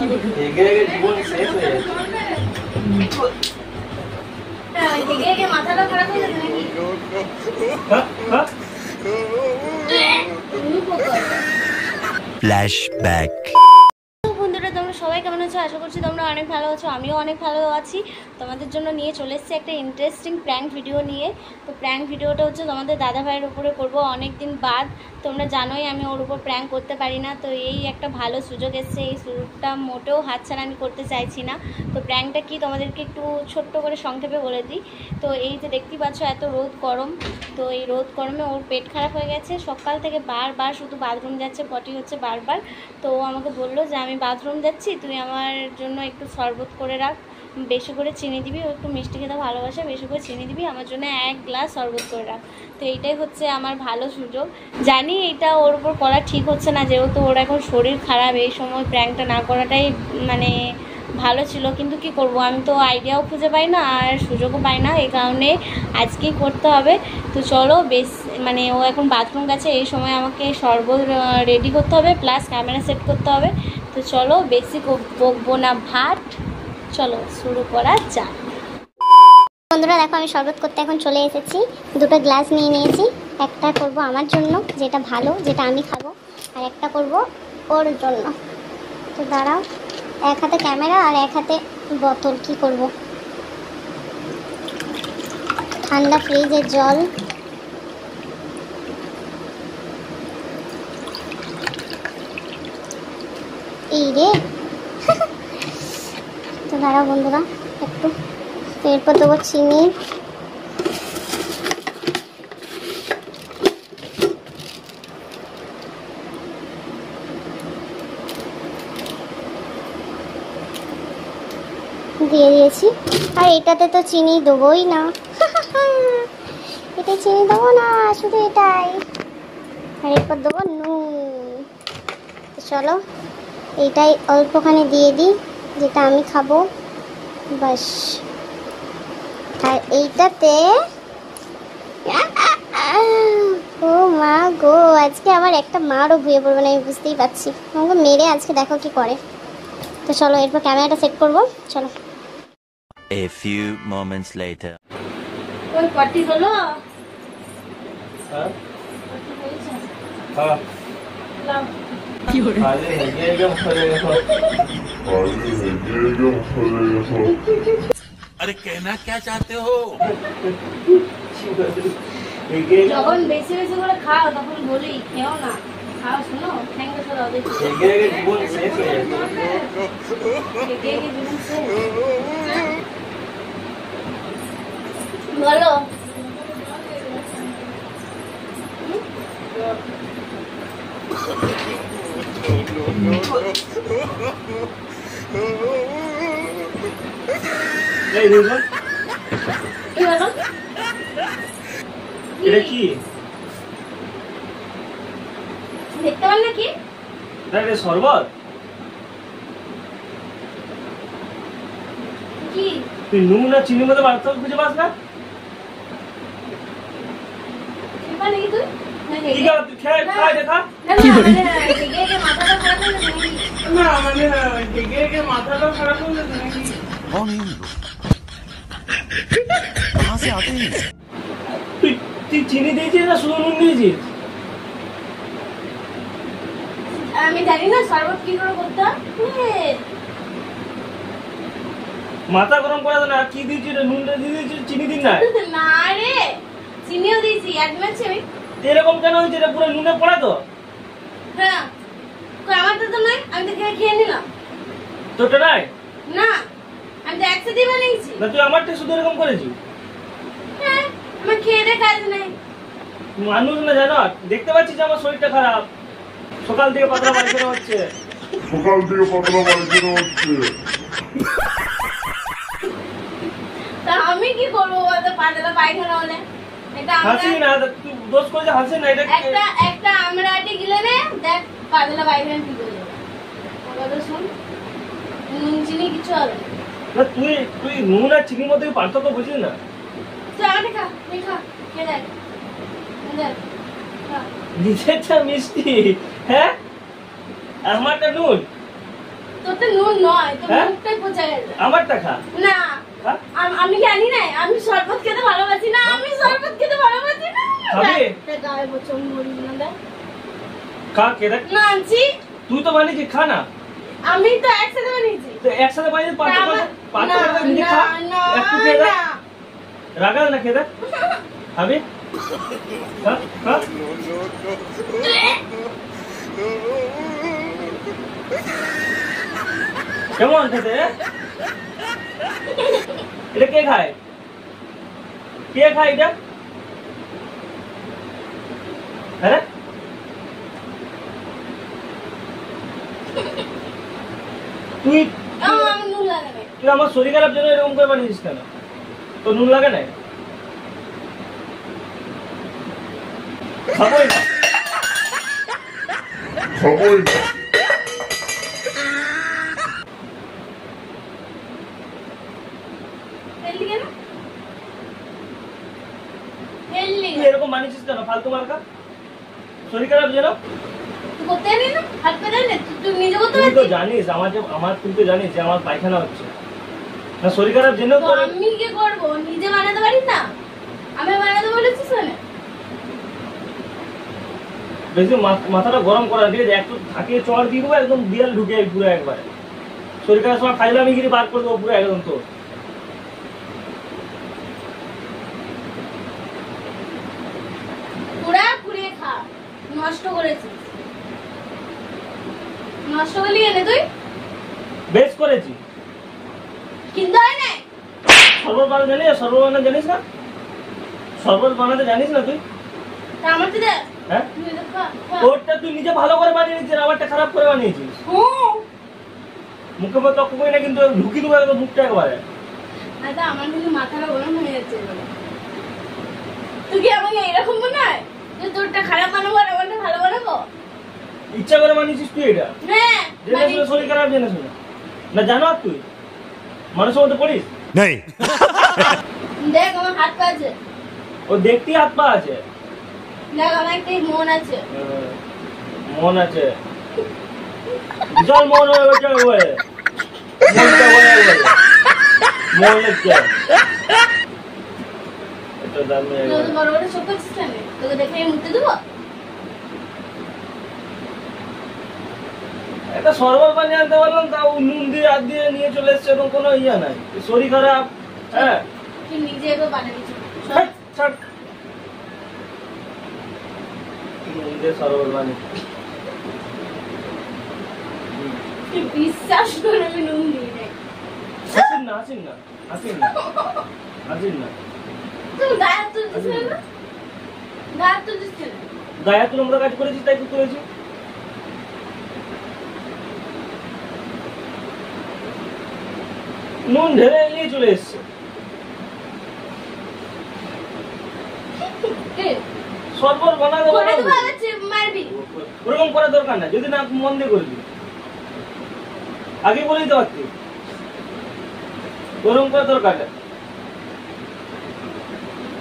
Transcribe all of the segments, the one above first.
জীবন শেষ হয়ে যাচ্ছে। মাথাটা খারাপ হয়ে যাচ্ছে নাকি? ফ্ল্যাশব্যাক। বন্ধুরা, তোমরা সবাই কেমন আছো? আশা করছি তোমরা অনেক ভালো আছো। আমিও অনেক ভালো আছি। তোমাদের জন্য নিয়ে চলে এসেছি একটা ইন্টারেস্টিং প্র্যাঙ্ক ভিডিও নিয়ে। তো প্র্যাঙ্ক ভিডিওটা হচ্ছে তোমাদের দাদা ভাইয়ের উপরে করব অনেক দিন বাদ। তোমরা জানোই আমি ওর উপর প্র্যাঙ্ক করতে পারি না। তো এই একটা ভালো সুযোগ এসছে, এই সুযোগটা মোটেও হাতছাড়া আমি করতে চাইছি না। তো প্র্যাঙ্কটা কি তোমাদেরকে একটু ছোট্ট করে সংক্ষেপে বলে দিই। তো এই যে দেখতেই পাচ্ছ এত রোদ গরম, তো এই রোদ গরমে ওর পেট খারাপ হয়ে গেছে। সকাল থেকে বারবার শুধু বাথরুম যাচ্ছে, পটি হচ্ছে বারবার। তো ও আমাকে বললো যে আমি বাথরুম যাচ্ছি, তুই আমার জন্য একটু শরবত করে রাখ, বেশি করে চিনি দিবি, ও একটু মিষ্টি খেতে ভালোবাসে, বেশি করে চিনি দিবি, আমার জন্য 1 গ্লাস শরবত করে রাখ। তো এইটাই হচ্ছে আমার ভালো সুযোগ। জানি এটা ওর উপর করা ঠিক হচ্ছে না, যেহেতু ওর এখন শরীর খারাপ, এই সময় প্র্যাঙ্কটা না করাটাই মানে ভালো ছিল। কিন্তু কি করব, আমি তো আইডিয়াও খুঁজে পাই না আর সুযোগও পাই না, এই কারণে আজকেই করতে হবে। তো চলো, বেশ মানে ও এখন বাথরুম গেছে, এই সময় আমাকে শরবত রেডি করতে হবে, প্লাস ক্যামেরা সেট করতে হবে। তো চলো, বেশি বকবো না ভাট, চলো শুরু করা যাক। বন্ধুরা দেখো, আমি শরবত করতে এখন চলে এসেছি। 2টো গ্লাস নিয়ে নিয়েছি। একটা করব আমার জন্য, যেটা ভালো, যেটা আমি খাবো, আর একটা করব ওর জন্য। তো দাঁড়াও, এক হাতে ক্যামেরা আর এক হাতে বোতল, কি করব? ঠান্ডা ফ্রিজের জল, এই রে। তো দাঁড়াও বন্ধুরা, একটু এরপর দেবো চিনি, দিয়ে দিয়েছি। আর এটাতে তো চিনি দেবোই না, এটাই চিনি দেবো না, শুধু এটাই। আর এরপর দেবো নুন। তো চলো, এইটাই অল্পখানি দিয়ে দিই, যেটা আমি খাবো, বাস। আর এইটাতে ও মা গো, আজকে আমার একটা মারও ভুয়ে পড়বে না, আমি বুঝতেই পারছি। আমাকে মেরে আজকে দেখো কি করে। তো চলো, এরপর ক্যামেরাটা সেট করবো, চলো। A few moments later. ওই পটি হলো? হ্যাঁ পটি হয়েছে? হ্যাঁ লাও। কি হলো? আরে হেগে হেগে মরে গেল। अरे कहना क्या चाहते हो? যখন বেশি বেশি করে খাও তখন বলি খেও না, খাও, শোনো, ঠ্যাঙ্গা সরা দেখি। হেগে হেগে জীবন শেষ হয়ে যাচ্ছে। হেগে হেগে জীবন শেষ। বলো। এই দেখো, কি বলো? এটা কি? দেখতে পান নাকি? এটা শরবত? কি তুই নুন আর চিনির মধ্যে পার্থক্য খুঁজে পাস না? চিনবা নাকি তুই? না কি হেগে করে তুই খেয়ে খাই দেখা? না মানে হেগে হেগে মাথাটা খারাপ হয়ে গেছে নাকি? না মানে হেগে হেগে মাথাটা খারাপ হয়ে গেছে নাকি? कौन है ये लोग? कहाँ से आते हैं? তুই চিনি দিয়েছিস না শুধু নুন দিয়েছিস? আমি জানি না শরবত কি করে করতে হয়। মাথা গরম করা না, কি দিয়েছিস? নুনটা দিয়ে দিয়েছিস, চিনি দিন না? না রে, চিনিও দিয়েছি, একমাত্র আমি। এরকম কেন হয়েছে? এটা পুরো নুনে পড়া তো। হ্যাঁ, কই আমারটা তো নাই, আমি তো খেয়ে নিলাম। তোরটা নাই? না, আমি তো একসাথেই বানিয়েছি। না তুই আমারটা শুধু এরকম করেছিস? হ্যাঁ, আমার খেয়ে দে কাজ নাই। মানুষ না জানো, দেখতে পাচ্ছিস যে আমার শরীরটা খারাপ, সকাল থেকে পাতলা পায়খানা হচ্ছে। তা আমি কি করবো বলতো, পাতলা পায়খানা হলে? এটা হাসি আমরা না, তুই দোষ করে যে হাসি না, এটা একটা আমরা আটি গিলে নে, দেখ পাতলা পায়খানা ঠিক হয়ে যাবে। কথা শুন, নুন চিনি কিছু হবে না। না। তুই নুন আর চিনির মধ্যে পার্থক্য বুঝিস না? তুই আমাকে খা, তুই খা, খেয়ে দেখ, দেখ, খা। নিজেরটা মিষ্টি, হ্যাঁ, আমারটা নুন। তোরটা নুন নয়, তোর হ্যাঁ? মুখটাই পচে গেছে। আমারটা খা। না, খা। আমি জানি না, আমি শরবত খেতে ভালোবাসি না, আমি শরবত খেতে ভালোবাসি না। খাবে? গায়ে বছর মরি না দেখ। খা কে দেখ। না আনছি, তুই তো বানিয়েছিস, খা না। আমি তো একসাথে বানিয়েছি। তো একসাথে বানিয়ে পাঁচটা না, নিজে খা। না, একটু খেয়ে দেখ। না। রাগাল না খেয়ে দেখ। খাবি? খা, খা। কেমন খেতে? এটা কে খায়? কে খায় এটা? হ্যাঁ, তুই আমার নুন লাগে না। তুই আমার শরীর খারাপ জন্য এরকম করে বানিয়েছিস কেন? তো নুন লাগে না? খাবোই না। ফেললি কেন? ফেললি তুই এরকম বানিয়েছিস কেন? ফালতু মার্কা। শরীর খারাপ যেন। তুই করতে জানি না, হাত পা জানি না, তুই নিজে করতে তুই তো পারছিস? জানিস তুই তো জানিস যে আমার পায়খানা হচ্ছে না, শরীর খারাপ জেনেও তো তোর আমি কি করবো? নিজে বানাতে পারি না? আমি বানাতে বলেছিস না? বেশি মাথাটা গরম করা দিয়ে একটু থাকে চড় দিয়ে দেবো, একদম বিড়াল ঢুকে যাবে পুরো একবারে। শরীর খারাপ সময় খাইলে আমি গিয়ে বার করে দেবো পুরো একদম তোর। পুরা পুড়িয়ে খা, নষ্ট করেছিস। নষ্ট করলি এনে তুই? বেশ করেছি। কিন্তু হয় না। শরবত বানাতে জানিস? শরবত বানাতে জানিস না? শরবত বানাতে জানিস না তুই? তা আমার তো দে। হ্যাঁ, তুই তো খা, খা। তোরটা তুই নিজে ভালো করে বানিয়ে নিচ্ছিস, আমারটা খারাপ করে বানিয়েছিস। হুম। মুখে মতো তক্ক করি না, কিন্তু ঢুকি দেবো একদম মুখটা একবারে। আচ্ছা, আমার কিন্তু মাথাটা গরম হয়ে যাচ্ছে এবারে। তুই কি আমাকে এরকম মনে হয় যে তোরটা খারাপ বানাবো আর আমারটা ভালো বানাবো? ইচ্ছা করে বানিয়েছিস তুই এটা? হ্যাঁ, জেনে শুনে শরীর খারাপ জেনে শুনে না? জানো আর তুই মানুষের মধ্যে পড়িস? नहीं। দেখ আমার হাত পা আছে, ও দেখতেই হাত পা আছে। দেখ আমার একটা মন আছে। মন আছে, বিশাল মন হয়ে গেছে একবারে। মনটা হয়ে গেছে, মন হচ্ছে। এটা দামি তুই তো বড় বড় চোখ করছিস কেন? তোকে দেখে আমি মুতে দেবো? একটা শরবত বানিয়ে আনতে পারলাম, তাও নুন দিয়ে হাত দিয়ে নিয়ে চলে এসছে, এরকম কোনো ইয়ে নাই। শরীর খারাপ, হ্যাঁ। তুই নিজে এবার বানিয়েছিস। ছাড়, ছাড়। নুন দিয়ে শরবত বানিয়ে তুই বিশ্বাস করে আমি নুন দিই নাই। হাসিন না, হাসিন না, হাসিন না, হাসিন না। তুই গায়ে হাত তুলছিস না? গায়ে হাত তুলছিস কেন? গায়ে হাত নোংরা কাজ করেছিস, তাই তো তুলেছি। নুন ঢেলে নিয়ে চলে এসছে। কে? শরবত বানাতে করে বানাবো। দেবো আবার মারবি। ওরকম করার দরকার নাই, যদি না মন দিয়ে করবি। আগে বলেই তো পারতি, ওরকম করার দরকার নেই।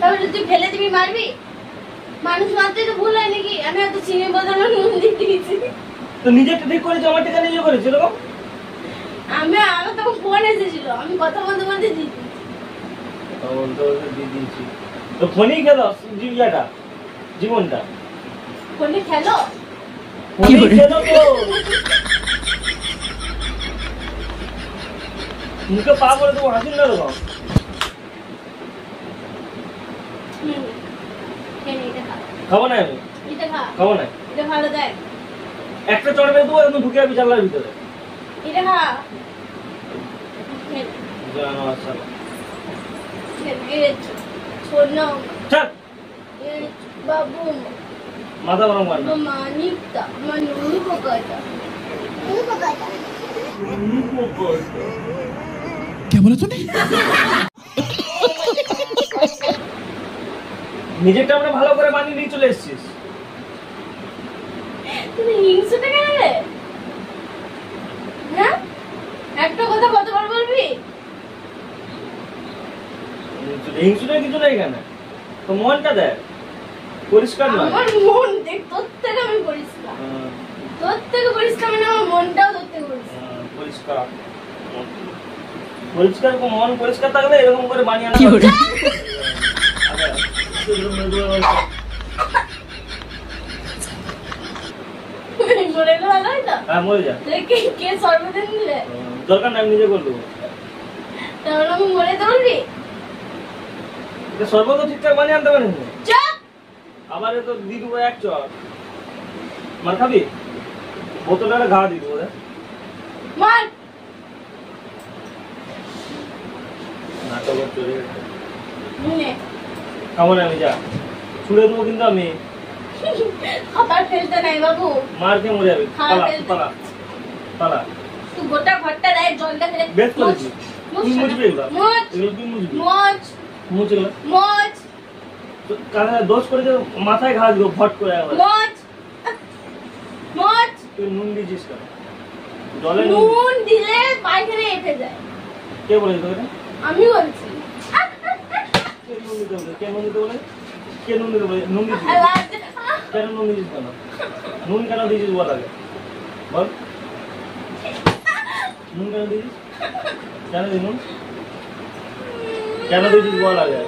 তাহলে তুই ফেলে দিবি, মারবি? মানুষ মারতে তো ভুল হয় নাকি? আমি এত চিনি বদলে নুন দিয়ে দিয়েছি। তো নিজেরটা ঠিক করেছি, আমার টাকা নিজে করেছি এরকম। আমার তখন ফোন এসেছিল, আমি কথা বলতে বলতে দিই। বলতে বলতে দিয়ে দিয়েছি। তো ফোনেই খেলো জীবিকাটা, জীবনটা ফোনে খেলো? ফোনেই খেলো তো। মুখে পা করে দেবো, হাসিন না এরকম। এটা খা, খাবো না আমি, এটা খা, খাবো না। এটা ভালো দেখ। একটা চড় মেরে দেবো, একদম ঢুকে যাবি জানলার ভিতরে। এটা খা। খেল, জানোয়ার শালা। খেল, ছোট না। ছাড়, বাবু, মাথা গরম কর না। মানিকটা, মানুষ পোকাটা। क्या बोला तूने? নিজেরটা আমরা ভালো করে বানিয়ে নিয়ে চলে এসেছিস। তুমি হিংসুটে কেন রে? হ্যাঁ, একটা কথা কতবার বলবি? হিংসুটের কিছু নেই কেন, তো মনটা দেখ পরিষ্কার নয়। আমার মন দেখ, তোর থেকে আমি পরিষ্কার। তোর থেকে পরিষ্কার মানে আমার মনটাও তোর থেকে পরিষ্কার। পরিষ্কার পরিষ্কার মন পরিষ্কার থাকলে এরকম করে বানিয়ে আনা মরে গেলে ভালো হয় তো? হ্যাঁ মরে যা কে সর্বদিন দিলে? দরকার না আমি নিজে করে দেবো তাহলে আমি মরে দৌড়বি? সর্বদা ঠিকঠাক বানিয়ে আনতে পারিস না চুপ! আবার এ তো দিয়ে দেবো এক চর মার খাবি বোতলটা ঘা দিয়ে দেবো মার! নাটক চলে গেছে নে। খাবো না আমি যা ছুড়ে দেবো কিন্তু আমি খাবার ফেলতে নাই বাবু। মার খেয়ে মরে যাবে খাবার পালা ফেলতে- পালা পালা তুই গোটা ঘরটা দেয় জলটা ফেলে বেশ করেছি তুই মুছবি এগুলো মোচ এগুলো তুই মুছবি মোচ মুছ এগুলো মোচ কারণ দোষ করে যে মাথায় ঘা দিব ফট করে একবার মোচ মোচ। তুই নুন দিয়েছিস কেন জলে নুন নুন দিলে পায়খানা এসে যায়। কে বলেছে তোকে আমি বলছি। কে নুন দিতে বলে কে নুন দিতে বলে কে নুন দিতে বলে নুন দিয়েছিস কেন নুন দিয়েছিস কেন নুন কেন দিয়েছিস বল আগে বল নুন কেন দিয়েছিস কেন দিই নুন কেন দিয়েছিস বল আগে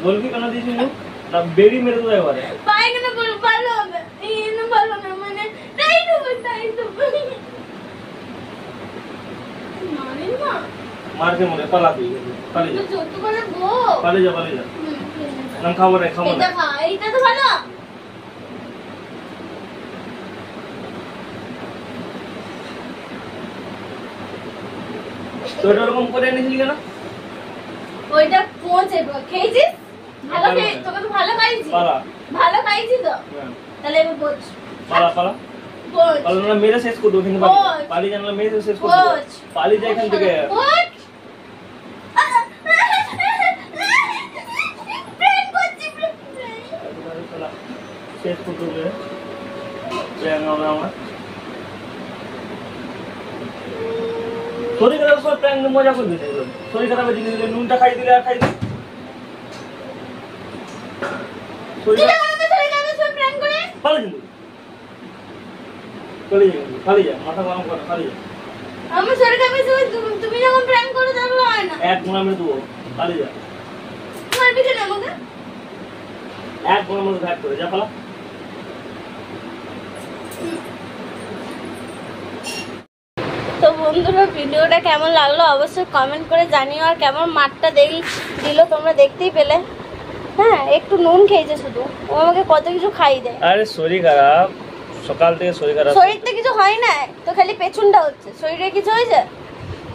বলবি কেন দিয়েছিস নুন না বেরি মেরে দেবো একবারে পায়খানা বল ভালো হবে। এই না ভালো না মানে তাই তো মানে না মার খেয়ে মরে পালা তুই পালিয়ে যা যত করে গো। পালিয়ে যা না খাবো না খাবো না এটা খা, এইটা তো ভালো। তো এটা ওরকম করে এনেছিলি কেন ওইটা পৌঁছে খেয়েছিস? ভালো খেয়ে তোকে তো ভালো খাইছি। পালা ভালো খাইছি তো। হ্যাঁ, তাহলে এবার বোঝ পালা পালা বোঝ পালা না মেরে শেষ করে দেবো কিন্তু ওই। পালিয়ে জানলা মেরে শেষ করে দেবো ওই। পালিয়ে যায় এখান থেকে বোঝ। প্রেম করছি, প্রেম। পালা, শেষ করে দেবে প্রেম হবে আমার শরীর খারাপ সব প্র্যাঙ্ক মজা করে দিতে শরীর খারাপের জিনিস দিলে নুনটা খাই দিলে আর খাই দিলে শরীর তুই খারাপ আমাকে ধরে যাবে সব প্রেম করে? পালিয়ে কিন্তু পালিয়ে যা কিন্তু পালিয়ে যা মাথা গরম করে পালিয়ে যা আমার শরীর খারাপ হয়েছে, তুমি যখন প্রেম করো তাহলে হয় না। এক গোনা মেরে দেবো পালিয়ে যা মারবি কেন আমাকে? এক গোনার মধ্যে ভাগ করে যা পালা তো বন্ধুরা ভিডিওটা কেমন লাগলো অবশ্যই কমেন্ট করে জানিও। আর কেমন মাঠটা দিল তোমরা দেখতেই পেলে। হ্যাঁ একটু নুন খেয়েছে শুধু, ও আমাকে কত কিছু খাই দেয়। আরে শরীর খারাপ সকাল থেকে শরীর খারাপ শরীরতে কিছু হয় না, তো খালি পেছনটা হচ্ছে। শরীরে কিছু হয়েছে?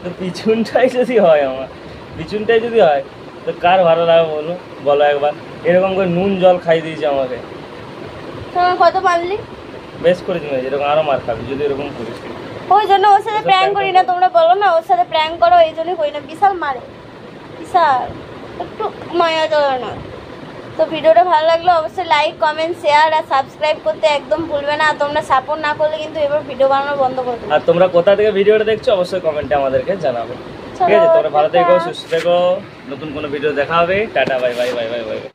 তো পিছনটাই যদি হয় আমার পিছনটাই যদি হয় তো কার ভালো লাগে বলো বলো একবার এরকম করে নুন জল খাই দিয়েছে আমাকে তোমার কত মানলি? বেশ করেছি এরকম আরো মার খাবি যদি এরকম করিস ওই জন্য ওর সাথে প্র্যাঙ্ক করি না। তোমরা বলো না ওর সাথে প্র্যাঙ্ক করো, এই জন্যই করি না। বিশাল মারে, বিশাল একটু মায়া চলে না। তো ভিডিওটা ভালো লাগলে অবশ্যই লাইক কমেন্ট শেয়ার আর সাবস্ক্রাইব করতে একদম ভুলবে না। আর তোমরা সাপোর্ট না করলে কিন্তু এবার ভিডিও বানানো বন্ধ করে দেবো। আর তোমরা কোথা থেকে ভিডিওটা দেখছো অবশ্যই কমেন্টে আমাদেরকে জানাবে ঠিক আছে তোমরা ভালো থেকো সুস্থ থেকো নতুন কোনো ভিডিও দেখা হবে tata bye bye bye bye bye